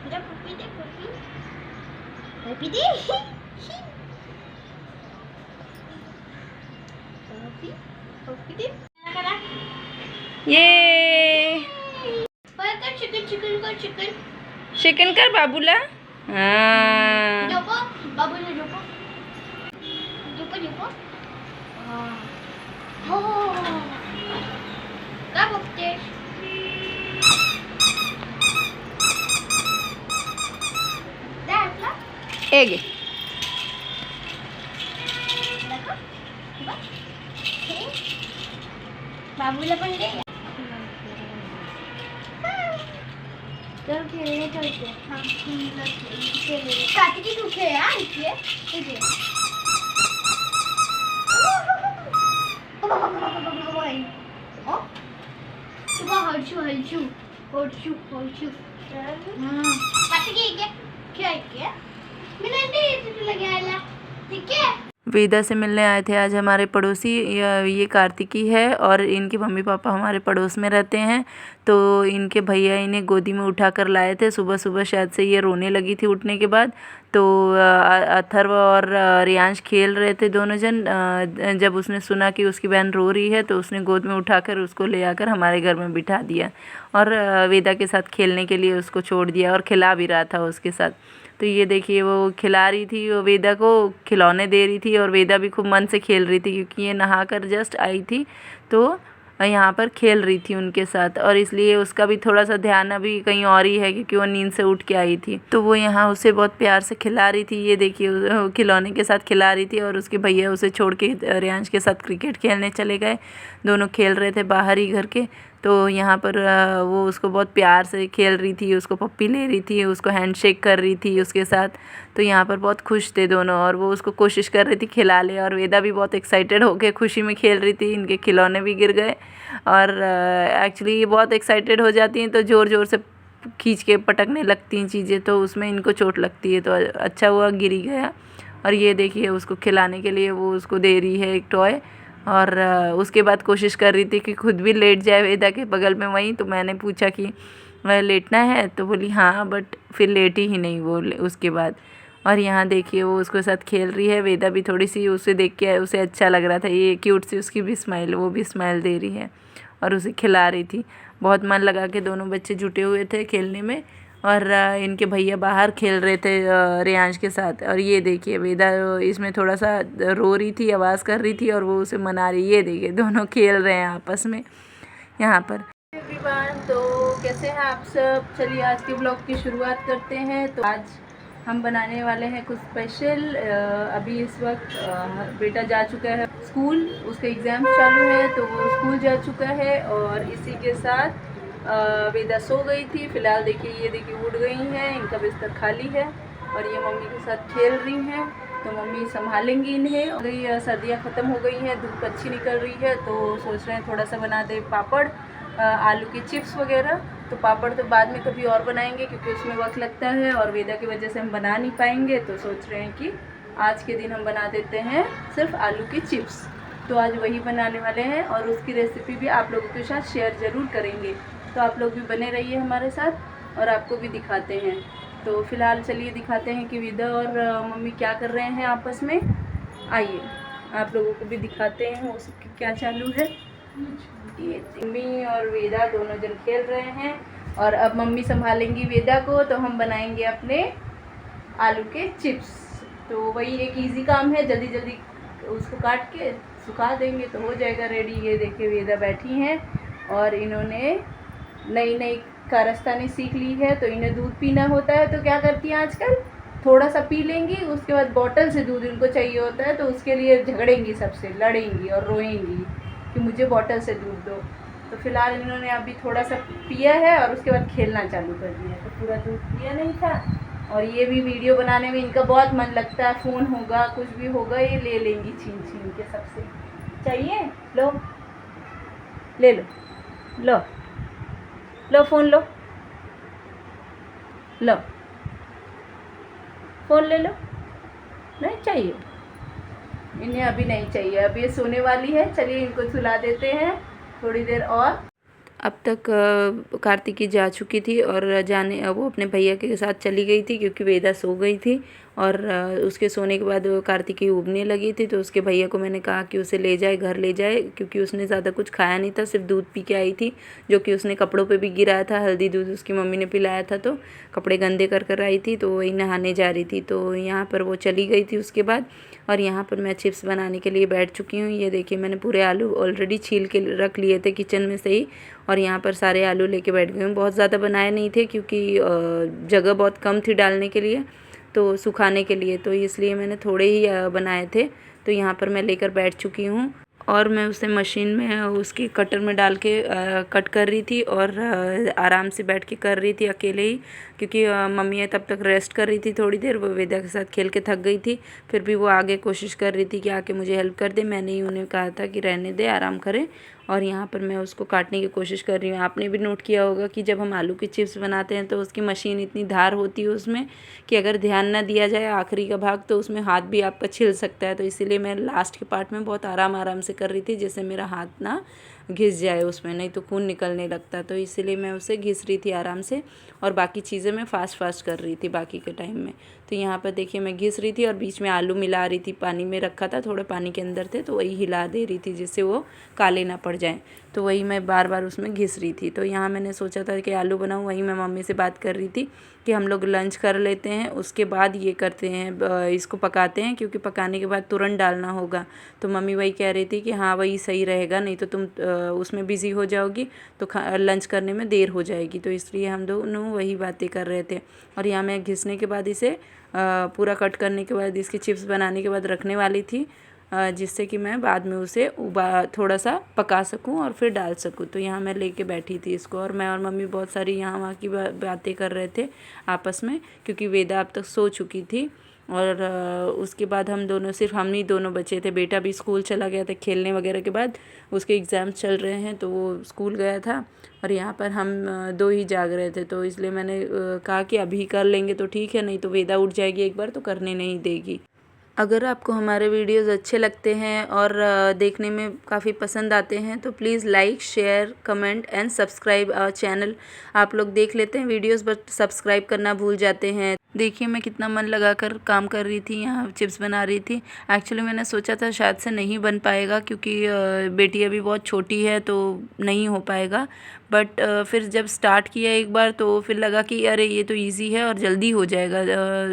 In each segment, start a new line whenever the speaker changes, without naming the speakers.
जा पप्पी दे पप्पी दे पप्पी दे
ये
पर कर चिकन
चिकन कर बाबूला। हाँ
जोको बाबू ने जोको हो का बघते दाटला
एक
बाबूला पण दे चल खेलने चलते हैं। हाँ खेलने काटी तू खेल यार इसे इसे ओ तू हलचू काटी के क्या मैंने दे लगे आला ठीक है।
वेदा से मिलने आए थे आज हमारे पड़ोसी। ये कार्तिकी है और इनके मम्मी पापा हमारे पड़ोस में रहते हैं। तो इनके भैया इन्हें गोदी में उठा कर लाए थे। सुबह सुबह शायद से ये रोने लगी थी उठने के बाद। तो अथर्व और रियांश खेल रहे थे दोनों जन। जब उसने सुना कि उसकी बहन रो रही है तो उसने गोद में उठाकर उसको ले आकर हमारे घर में बिठा दिया और वेदा के साथ खेलने के लिए उसको छोड़ दिया और खिला भी रहा था उसके साथ। तो ये देखिए वो खिला रही थी, वो वेदा को खिलौने दे रही थी और वेदा भी खूब मन से खेल रही थी क्योंकि ये नहा कर जस्ट आई थी तो यहाँ पर खेल रही थी उनके साथ। और इसलिए उसका भी थोड़ा सा ध्यान अभी कहीं और ही है क्योंकि वो नींद से उठ के आई थी। तो वो यहाँ उसे बहुत प्यार से खिला रही थी। ये देखिए खिलौने के साथ खिला रही थी और उसके भैया उसे छोड़ के रियांश के साथ क्रिकेट खेलने चले गए। दोनों खेल रहे थे बाहर ही घर के। तो यहाँ पर वो उसको बहुत प्यार से खेल रही थी, उसको पप्पी ले रही थी, उसको हैंडशेक कर रही थी उसके साथ। तो यहाँ पर बहुत खुश थे दोनों और वो उसको कोशिश कर रही थी खिला ले। और वेदा भी बहुत एक्साइटेड होकर खुशी में खेल रही थी। इनके खिलौने भी गिर गए और एक्चुअली ये बहुत एक्साइटेड हो जाती हैं तो ज़ोर ज़ोर से खींच के पटकने लगती हैं चीज़ें, तो उसमें इनको चोट लगती है। तो अच्छा हुआ गिर ही गया। और ये देखिए उसको खिलाने के लिए वो उसको दे रही है एक टॉय। और उसके बाद कोशिश कर रही थी कि खुद भी लेट जाए वेदा के बगल में वहीं। तो मैंने पूछा कि लेटना है तो बोली हाँ, बट फिर लेटी ही नहीं वो उसके बाद। और यहाँ देखिए वो उसके साथ खेल रही है। वेदा भी थोड़ी सी उसे देख के उसे अच्छा लग रहा था, ये क्यूट सी उसकी भी स्माइल, वो भी स्माइल दे रही है और उसे खिला रही थी। बहुत मन लगा के दोनों बच्चे जुटे हुए थे खेलने में। और इनके भैया बाहर खेल रहे थे रियांश के साथ। और ये देखिए वेदा इसमें थोड़ा सा रो रही थी, आवाज़ कर रही थी और वो उसे मना रही। ये देखिए दोनों खेल रहे हैं आपस में यहाँ पर। एवरीवन, तो कैसे हैं आप सब। चलिए आज के ब्लॉग की शुरुआत करते हैं। तो आज हम बनाने वाले हैं कुछ स्पेशल। अभी इस वक्त बेटा जा चुका है स्कूल, उसका एग्ज़ाम चालू है तो वो स्कूल जा चुका है। और इसी के साथ वेदा सो गई थी। फ़िलहाल देखिए ये देखिए उठ गई हैं, इनका बिस्तर खाली है और ये मम्मी के साथ खेल रही हैं। तो मम्मी संभालेंगी इन्हें। और ये सर्दियाँ ख़त्म हो गई हैं, धूप अच्छी निकल रही है तो सोच रहे हैं थोड़ा सा बना दे पापड़, आलू के चिप्स वगैरह। तो पापड़ तो बाद में कभी और बनाएंगे क्योंकि उसमें वक्त लगता है और वेदा की वजह से हम बना नहीं पाएंगे। तो सोच रहे हैं कि आज के दिन हम बना देते हैं सिर्फ आलू के चिप्स। तो आज वही बनाने वाले हैं और उसकी रेसिपी भी आप लोगों के साथ शेयर ज़रूर करेंगे। तो आप लोग भी बने रहिए हमारे साथ और आपको भी दिखाते हैं। तो फ़िलहाल चलिए दिखाते हैं कि वेदा और मम्मी क्या कर रहे हैं आपस में। आइए आप लोगों को भी दिखाते हैं वो सब क्या चालू है। ये मम्मी और वेदा दोनों जन खेल रहे हैं और अब मम्मी संभालेंगी वेदा को तो हम बनाएंगे अपने आलू के चिप्स। तो वही एक इजी काम है, जल्दी जल्दी उसको काट के सुखा देंगे तो हो जाएगा रेडी। ये देखिए वेदा बैठी हैं और इन्होंने नई नई कारस्तानी सीख ली है। तो इन्हें दूध पीना होता है तो क्या करती हैं आजकल, थोड़ा सा पी लेंगी, उसके बाद बॉटल से दूध इनको चाहिए होता है तो उसके लिए झगड़ेंगी, सबसे लड़ेंगी और रोएंगी कि मुझे बॉटल से दूध दो। तो फिलहाल इन्होंने अभी थोड़ा सा पिया है और उसके बाद खेलना चालू कर दिया। तो पूरा दूध पिया नहीं था। और ये भी वीडियो बनाने में इनका बहुत मन लगता है, फ़ोन होगा कुछ भी होगा ये ले लेंगी छीन छीन के। सबसे चाहिए, लो ले लो, लो लो फ़ोन, लो लो फ़ोन ले लो। नहीं चाहिए इन्हें, अभी नहीं चाहिए, अभी ये सोने वाली है। चलिए इनको सुला देते हैं थोड़ी देर और। अब तक कार्तिकी जा चुकी थी और वो अपने भैया के साथ चली गई थी क्योंकि वेदा सो गई थी। और उसके सोने के बाद कार्तिकी उबने लगी थी, तो उसके भैया को मैंने कहा कि उसे ले जाए, घर ले जाए, क्योंकि उसने ज़्यादा कुछ खाया नहीं था, सिर्फ दूध पी के आई थी, जो कि उसने कपड़ों पे भी गिराया था। हल्दी दूध उसकी मम्मी ने पिलाया था, तो कपड़े गंदे कर आई थी, तो वही नहाने जा रही थी। तो यहाँ पर वो चली गई थी उसके बाद। और यहाँ पर मैं चिप्स बनाने के लिए बैठ चुकी हूँ। ये देखिए, मैंने पूरे आलू ऑलरेडी छील के रख लिए थे किचन में से ही, और यहाँ पर सारे आलू लेके बैठ गई हूँ। बहुत ज़्यादा बनाए नहीं थे क्योंकि जगह बहुत कम थी डालने के लिए, तो सुखाने के लिए, तो इसलिए मैंने थोड़े ही बनाए थे। तो यहाँ पर मैं लेकर बैठ चुकी हूँ और मैं उसे मशीन में उसकी कटर में डाल के कट कर रही थी, और आराम से बैठ के कर रही थी अकेले ही, क्योंकि मम्मी तब तक रेस्ट कर रही थी थोड़ी देर। वो वेदा के साथ खेल के थक गई थी, फिर भी वो आगे कोशिश कर रही थी कि आके मुझे हेल्प कर दे। मैंने ही उन्हें कहा था कि रहने दे, आराम करें। और यहाँ पर मैं उसको काटने की कोशिश कर रही हूँ। आपने भी नोट किया होगा कि जब हम आलू की चिप्स बनाते हैं तो उसकी मशीन इतनी धार होती है उसमें कि अगर ध्यान ना दिया जाए आखिरी का भाग, तो उसमें हाथ भी आपका छिल सकता है। तो इसीलिए मैं लास्ट के पार्ट में बहुत आराम से कर रही थी, जिससे मेरा हाथ ना घिस जाए उसमें, नहीं तो खून निकलने लगता। तो इसीलिए मैं उसे घिस रही थी आराम से, और बाकी चीज़ें मैं फास्ट कर रही थी बाकी के टाइम में। तो यहाँ पर देखिए, मैं घिस रही थी और बीच में आलू मिला रही थी। पानी में रखा था, थोड़े पानी के अंदर थे, तो वही हिला दे रही थी जिससे वो काले ना पड़ जाएं। तो वही मैं बार उसमें घिस रही थी। तो यहाँ मैंने सोचा था कि आलू बनाऊँ, वही मैं मम्मी से बात कर रही थी कि हम लोग लंच कर लेते हैं, उसके बाद ये करते हैं, इसको पकाते हैं, क्योंकि पकाने के बाद तुरंत डालना होगा। तो मम्मी वही कह रही थी कि हाँ वही सही रहेगा, नहीं तो तुम उसमें बिज़ी हो जाओगी तो लंच करने में देर हो जाएगी। तो इसलिए हम दोनों वही बातें कर रहे थे। और यहाँ मैं घिसने के बाद इसे पूरा कट करने के बाद इसके चिप्स बनाने के बाद रखने वाली थी, जिससे कि मैं बाद में उसे थोड़ा सा पका सकूं और फिर डाल सकूं। तो यहाँ मैं लेके बैठी थी इसको, और मैं और मम्मी बहुत सारी यहाँ वहाँ की बातें कर रहे थे आपस में, क्योंकि वेदा अब तक सो चुकी थी। और उसके बाद हम ही दोनों बचे थे। बेटा भी स्कूल चला गया था खेलने वगैरह के बाद, उसके एग्ज़ाम्स चल रहे हैं, तो वो स्कूल गया था। और यहाँ पर हम दो ही जाग रहे थे, तो इसलिए मैंने कहा कि अभी कर लेंगे तो ठीक है, नहीं तो वेदा उठ जाएगी एक बार तो करने नहीं देगी। अगर आपको हमारे वीडियोस अच्छे लगते हैं और देखने में काफ़ी पसंद आते हैं, तो please like, share, comment and subscribe our channel. आप लोग देख लेते हैं वीडियोस बट सब्सक्राइब करना भूल जाते हैं। देखिए, मैं कितना मन लगाकर काम कर रही थी, यहाँ चिप्स बना रही थी। एक्चुअली मैंने सोचा था शायद से नहीं बन पाएगा, क्योंकि बेटी अभी बहुत छोटी है तो नहीं हो पाएगा। बट फिर जब स्टार्ट किया एक बार, तो फिर लगा कि अरे ये तो इजी है और जल्दी हो जाएगा।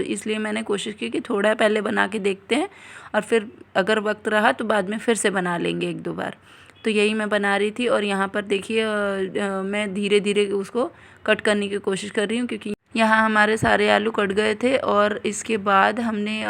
इसलिए मैंने कोशिश की कि थोड़ा पहले बना के देखते हैं, और फिर अगर वक्त रहा तो बाद में फिर से बना लेंगे 1-2 बार। तो यही मैं बना रही थी। और यहाँ पर देखिए, मैं धीरे धीरे उसको कट करने की कोशिश कर रही हूँ, क्योंकि यहाँ हमारे सारे आलू कट गए थे। और इसके बाद हमने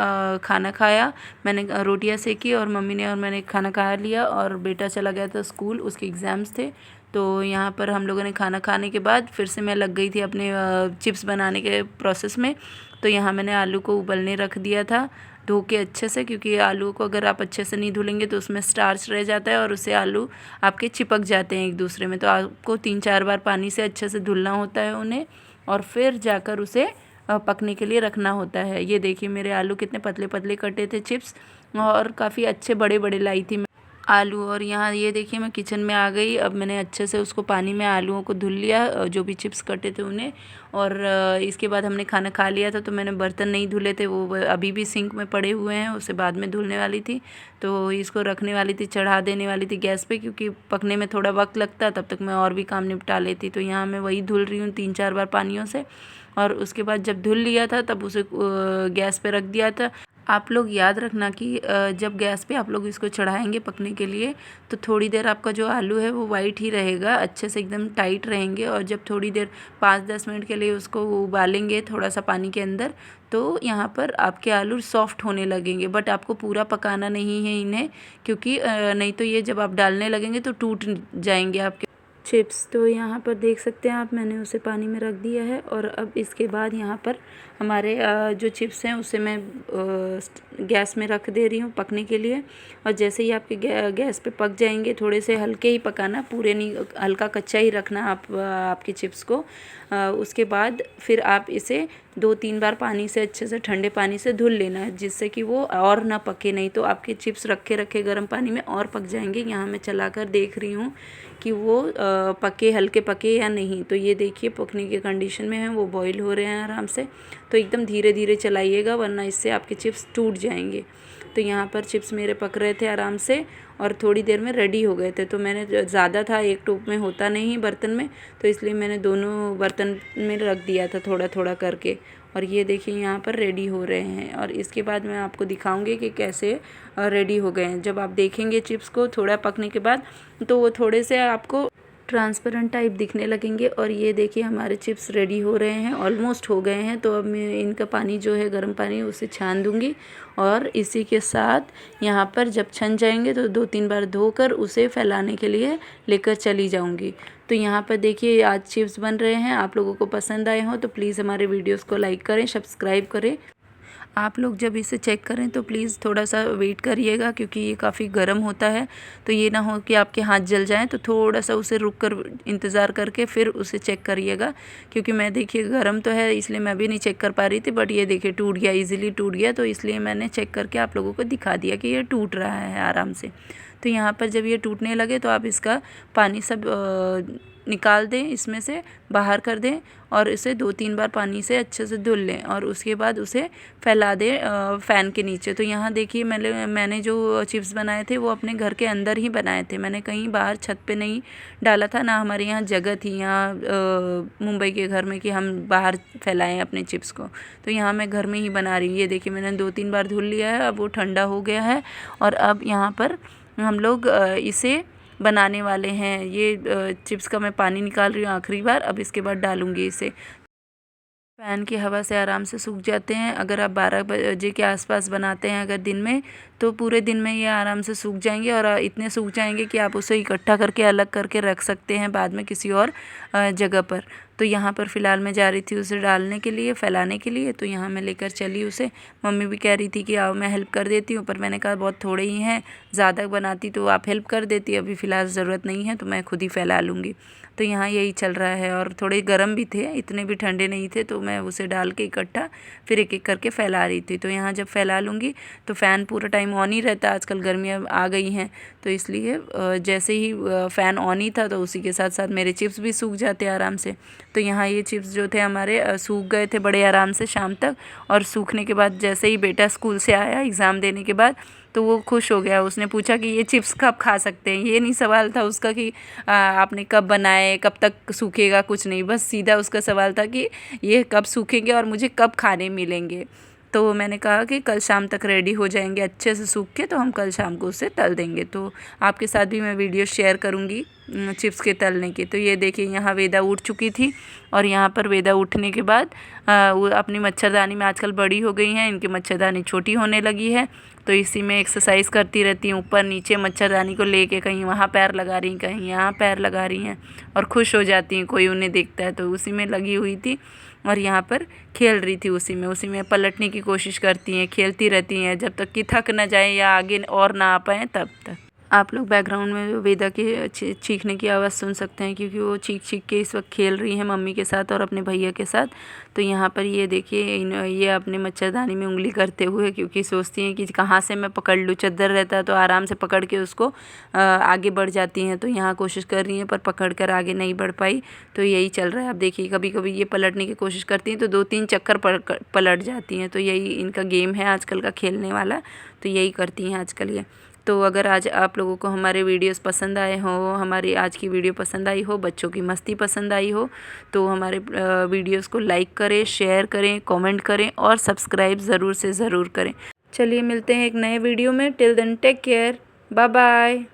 खाना खाया। मैंने रोटियां सेकी और मम्मी ने और मैंने खाना खा लिया, और बेटा चला गया था स्कूल, उसके एग्ज़ाम्स थे। तो यहाँ पर हम लोगों ने खाना खाने के बाद फिर से मैं लग गई थी अपने चिप्स बनाने के प्रोसेस में। तो यहाँ मैंने आलू को उबलने रख दिया था धो के अच्छे से, क्योंकि आलू को अगर आप अच्छे से नहीं धुलेंगे तो उसमें स्टार्च रह जाता है और उससे आलू आपके चिपक जाते हैं एक दूसरे में। तो आपको 3-4 बार पानी से अच्छे से धुलना होता है उन्हें, और फिर जाकर उसे पकने के लिए रखना होता है। ये देखिए, मेरे आलू कितने पतले पतले कटे थे चिप्स, और काफ़ी अच्छे बड़े बड़े लाई थी आलू। और यहाँ ये देखिए, मैं किचन में आ गई। अब मैंने अच्छे से उसको पानी में आलूओं को धुल लिया, जो भी चिप्स कटे थे उन्हें। और इसके बाद हमने खाना खा लिया था, तो मैंने बर्तन नहीं धुले थे, वो अभी भी सिंक में पड़े हुए हैं, उसे बाद में धुलने वाली थी। तो इसको रखने वाली थी, चढ़ा देने वाली थी गैस पे, क्योंकि पकने में थोड़ा वक्त लगता, तब तक मैं और भी काम निपटा लेती। तो यहाँ मैं वही धुल रही हूँ 3-4 बार पानियों से। और उसके बाद जब धुल लिया था तब उसे गैस पे रख दिया था। आप लोग याद रखना कि जब गैस पे आप लोग इसको चढ़ाएंगे पकने के लिए, तो थोड़ी देर आपका जो आलू है वो वाइट ही रहेगा, अच्छे से एकदम टाइट रहेंगे। और जब थोड़ी देर 5-10 मिनट के लिए उसको उबालेंगे थोड़ा सा पानी के अंदर, तो यहाँ पर आपके आलू सॉफ्ट होने लगेंगे। बट आपको पूरा पकाना नहीं है इन्हें, क्योंकि नहीं तो ये जब आप डालने लगेंगे तो टूट जाएंगे आपके चिप्स। तो यहाँ पर देख सकते हैं आप, मैंने उसे पानी में रख दिया है। और अब इसके बाद यहाँ पर हमारे जो चिप्स हैं उसे मैं गैस में रख दे रही हूँ पकने के लिए। और जैसे ही आपके गैस पे पक जाएंगे, थोड़े से हल्के ही पकाना, पूरे नहीं, हल्का कच्चा ही रखना आपके चिप्स को। उसके बाद फिर आप इसे 2-3 बार पानी से अच्छे से ठंडे पानी से धुल लेना है, जिससे कि वो और ना पके, नहीं तो आपके चिप्स रखे रखे गर्म पानी में और पक जाएंगे। यहाँ मैं चलाकर देख रही हूँ कि वो पके, हल्के पके या नहीं। तो ये देखिए पकने के कंडीशन में है, वो बॉईल हो रहे हैं आराम से। तो एकदम धीरे धीरे चलाइएगा, वरना इससे आपके चिप्स टूट जाएंगे। तो यहाँ पर चिप्स मेरे पक रहे थे आराम से और थोड़ी देर में रेडी हो गए थे। तो मैंने ज़्यादा था, एक टोप में होता नहीं बर्तन में, तो इसलिए मैंने दोनों बर्तन में रख दिया था थोड़ा थोड़ा करके। और ये देखिए यहाँ पर रेडी हो रहे हैं और इसके बाद मैं आपको दिखाऊंगी कि कैसे रेडी हो गए हैं। जब आप देखेंगे चिप्स को थोड़ा पकने के बाद, तो वो थोड़े से आपको ट्रांसपेरेंट टाइप दिखने लगेंगे। और ये देखिए हमारे चिप्स रेडी हो रहे हैं, ऑलमोस्ट हो गए हैं। तो अब मैं इनका पानी जो है गर्म पानी, उसे छान दूंगी और इसी के साथ यहाँ पर जब छन जाएंगे तो 2-3 बार धोकर उसे फैलाने के लिए लेकर चली जाऊंगी। तो यहाँ पर देखिए आज चिप्स बन रहे हैं। आप लोगों को पसंद आए हो तो प्लीज़ हमारे वीडियोज़ को लाइक करें, सब्सक्राइब करें। आप लोग जब इसे चेक करें तो प्लीज़ थोड़ा सा वेट करिएगा, क्योंकि ये काफ़ी गर्म होता है। तो ये ना हो कि आपके हाथ जल जाएं, तो थोड़ा सा उसे रुक कर इंतज़ार करके फिर उसे चेक करिएगा। क्योंकि मैं देखिए गर्म तो है, इसलिए मैं भी नहीं चेक कर पा रही थी, बट ये देखिए टूट गया, ईज़िली टूट गया। तो इसलिए मैंने चेक करके आप लोगों को दिखा दिया कि ये टूट रहा है आराम से। तो यहाँ पर जब ये टूटने लगे तो आप इसका पानी सब निकाल दें, इसमें से बाहर कर दें और इसे 2-3 बार पानी से अच्छे से धुल लें और उसके बाद उसे फैला दें फ़ैन के नीचे। तो यहाँ देखिए मैंने जो चिप्स बनाए थे वो अपने घर के अंदर ही बनाए थे, मैंने कहीं बाहर छत पे नहीं डाला था, ना हमारे यहाँ जगह थी यहाँ मुंबई के घर में कि हम बाहर फैलाएँ अपने चिप्स को। तो यहाँ मैं घर में ही बना रही हूँ। ये देखिए मैंने 2-3 बार धुल लिया है, अब वो ठंडा हो गया है और अब यहाँ पर हम लोग इसे बनाने वाले हैं। ये चिप्स का मैं पानी निकाल रही हूँ आखिरी बार, अब इसके बाद डालूँगी इसे। फ़ैन की हवा से आराम से सूख जाते हैं। अगर आप 12 बजे के आसपास बनाते हैं अगर दिन में, तो पूरे दिन में ये आराम से सूख जाएंगे और इतने सूख जाएंगे कि आप उसे इकट्ठा करके अलग करके रख सकते हैं बाद में किसी और जगह पर। तो यहाँ पर फ़िलहाल मैं जा रही थी उसे डालने के लिए, फैलाने के लिए। तो यहाँ मैं लेकर चली उसे। मम्मी भी कह रही थी कि आओ मैं हेल्प कर देती हूँ, पर मैंने कहा बहुत थोड़े ही हैं, ज़्यादा बनाती तो आप हेल्प कर देती, अभी फ़िलहाल ज़रूरत नहीं है, तो मैं खुद ही फैला लूँगी। तो यहाँ यही चल रहा है और थोड़े गर्म भी थे, इतने भी ठंडे नहीं थे। तो मैं उसे डाल के इकट्ठा फिर एक एक करके फैला रही थी। तो यहाँ जब फैला लूँगी तो फ़ैन पूरा टाइम ऑन ही रहता है, आजकल गर्मियाँ आ गई हैं, तो इसलिए जैसे ही फ़ैन ऑन ही था तो उसी के साथ साथ मेरे चिप्स भी सूख जाते आराम से। तो यहाँ ये चिप्स जो थे हमारे सूख गए थे बड़े आराम से शाम तक। और सूखने के बाद जैसे ही बेटा स्कूल से आया एग्ज़ाम देने के बाद, तो वो खुश हो गया। उसने पूछा कि ये चिप्स कब खा सकते हैं। ये नहीं सवाल था उसका कि आपने कब बनाए, कब तक सूखेगा, कुछ नहीं, बस सीधा उसका सवाल था कि ये कब सूखेंगे और मुझे कब खाने मिलेंगे। तो मैंने कहा कि कल शाम तक रेडी हो जाएंगे अच्छे से सूख के, तो हम कल शाम को उसे तल देंगे। तो आपके साथ भी मैं वीडियो शेयर करूँगी चिप्स के तलने की। तो ये देखिए यहाँ वेदा उठ चुकी थी और यहाँ पर वेदा उठने के बाद वो अपनी मच्छरदानी में, आजकल बड़ी हो गई हैं, इनकी मच्छरदानी छोटी होने लगी है, तो इसी में एक्सरसाइज करती रहती हैं, ऊपर नीचे मच्छरदानी को लेके कहीं वहाँ पैर लगा रही, कहीं यहाँ पैर लगा रही हैं और खुश हो जाती हैं कोई उन्हें देखता है। तो उसी में लगी हुई थी और यहाँ पर खेल रही थी, उसी में पलटने की कोशिश करती हैं, खेलती रहती हैं जब तक कि थक न जाए या आगे और ना आ पाएँ तब तक। आप लोग बैकग्राउंड में वेदा के चीखने की आवाज़ सुन सकते हैं, क्योंकि वो चीख चीख के इस वक्त खेल रही हैं मम्मी के साथ और अपने भैया के साथ। तो यहाँ पर ये देखिए ये अपने मच्छरदानी में उंगली करते हुए, क्योंकि सोचती हैं कि कहाँ से मैं पकड़ लूँ, चद्दर रहता है तो आराम से पकड़ के उसको आगे बढ़ जाती हैं। तो यहाँ कोशिश कर रही हैं पर पकड़ कर आगे नहीं बढ़ पाई। तो यही चल रहा है। अब देखिए कभी कभी ये पलटने की कोशिश करती हैं तो 2-3 चक्कर पलट जाती हैं। तो यही इनका गेम है आजकल का खेलने वाला, तो यही करती हैं आजकल ये। तो अगर आज आप लोगों को हमारे वीडियोस पसंद आए हो, हमारी आज की वीडियो पसंद आई हो, बच्चों की मस्ती पसंद आई हो, तो हमारे वीडियोस को लाइक करें, शेयर करें, कमेंट करें और सब्सक्राइब ज़रूर से ज़रूर करें। चलिए मिलते हैं एक नए वीडियो में। Till then take care, bye bye.